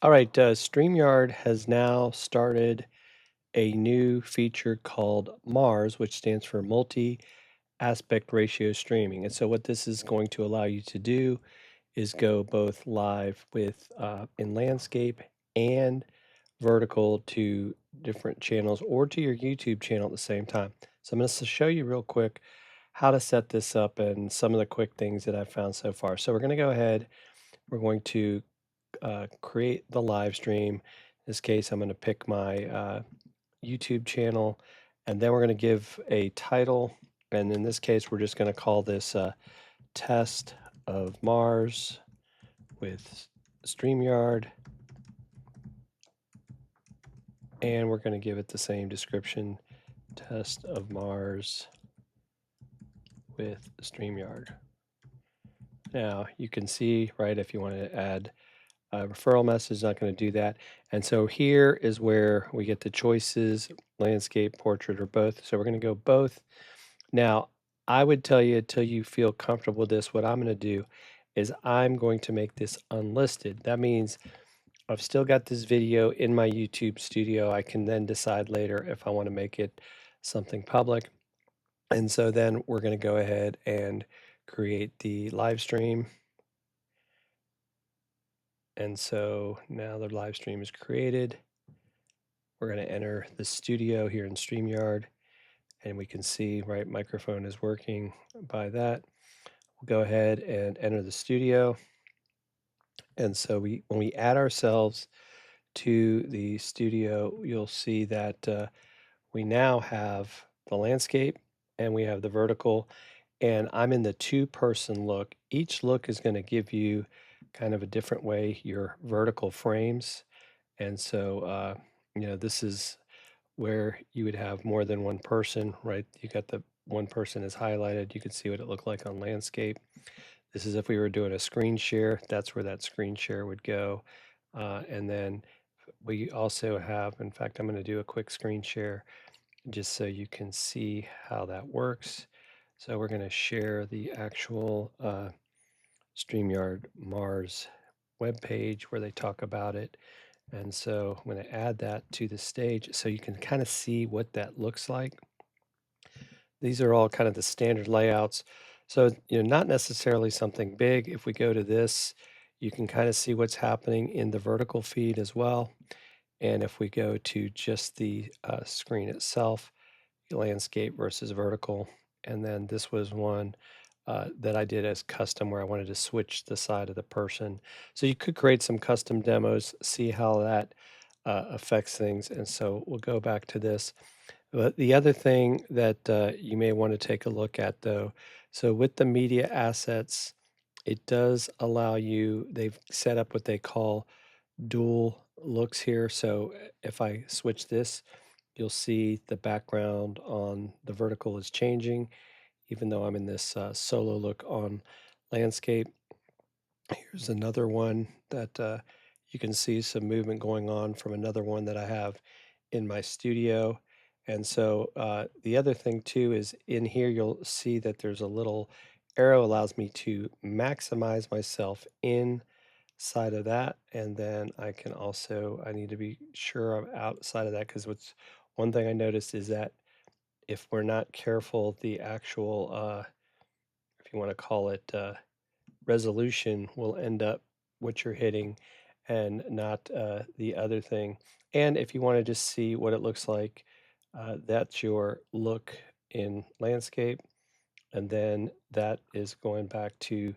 All right, StreamYard has now started a new feature called MARS, which stands for Multi Aspect Ratio Streaming. And so, what this is going to allow you to do is go both live with in landscape and vertical to different channels or to your YouTube channel at the same time. So, I'm going to show you real quick how to set this up and some of the quick things that I've found so far. So, we're going to go ahead, we're going to create the live stream. In this case, I'm going to pick my YouTube channel, and then we're going to give a title. And in this case, we're just going to call this Test of Mars with StreamYard. And we're going to give it the same description, Test of Mars with StreamYard. Now, you can see, right, if you want to add referral message, not going to do that. And so here is where we get the choices, landscape, portrait, or both. So we're going to go both. Now, I would tell you until you feel comfortable with this, what I'm going to do is I'm going to make this unlisted. That means I've still got this video in my YouTube studio. I can then decide later if I want to make it something public. And so then we're going to go ahead and create the live stream. And so now the live stream is created. We're going to enter the studio here in StreamYard, and we can see, right, microphone is working by that. We'll go ahead and enter the studio. And so when we add ourselves to the studio, you'll see that we now have the landscape and we have the vertical, and I'm in the two-person look. Each look is going to give you kind of a different way your vertical frames. And so, this is where you would have more than one person, right? You got the one person is highlighted. You can see what it looked like on landscape. This is if we were doing a screen share, that's where that screen share would go. And then we also have, in fact, I'm going to do a quick screen share just so you can see how that works. So we're going to share the actual StreamYard Mars webpage where they talk about it. And so I'm going to add that to the stage so you can kind of see what that looks like. These are all kind of the standard layouts. So, not necessarily something big. If we go to this, you can kind of see what's happening in the vertical feed as well. And if we go to just the screen itself, landscape versus vertical, and then this was one that I did as custom where I wanted to switch the side of the person. So you could create some custom demos, see how that affects things. And so we'll go back to this. But the other thing that you may want to take a look at, though, so with the media assets, it does allow you, they've set up what they call dual looks here. So if I switch this, you'll see the background on the vertical is changing, even though I'm in this solo look on landscape. Here's another one that you can see some movement going on from another one that I have in my studio. And so the other thing too is in here, you'll see that there's a little arrow allows me to maximize myself inside of that. And then I can also, I need to be sure I'm outside of that because what's one thing I noticed is that if we're not careful, the actual, if you want to call it resolution will end up what you're hitting and not the other thing. And if you want to just see what it looks like, that's your look in landscape. And then that is going back to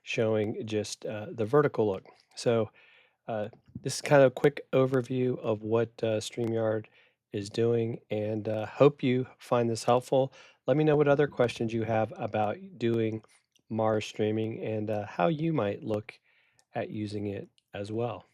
showing just the vertical look. So this is kind of a quick overview of what StreamYard is doing, and hope you find this helpful. Let me know what other questions you have about doing Mars streaming and how you might look at using it as well.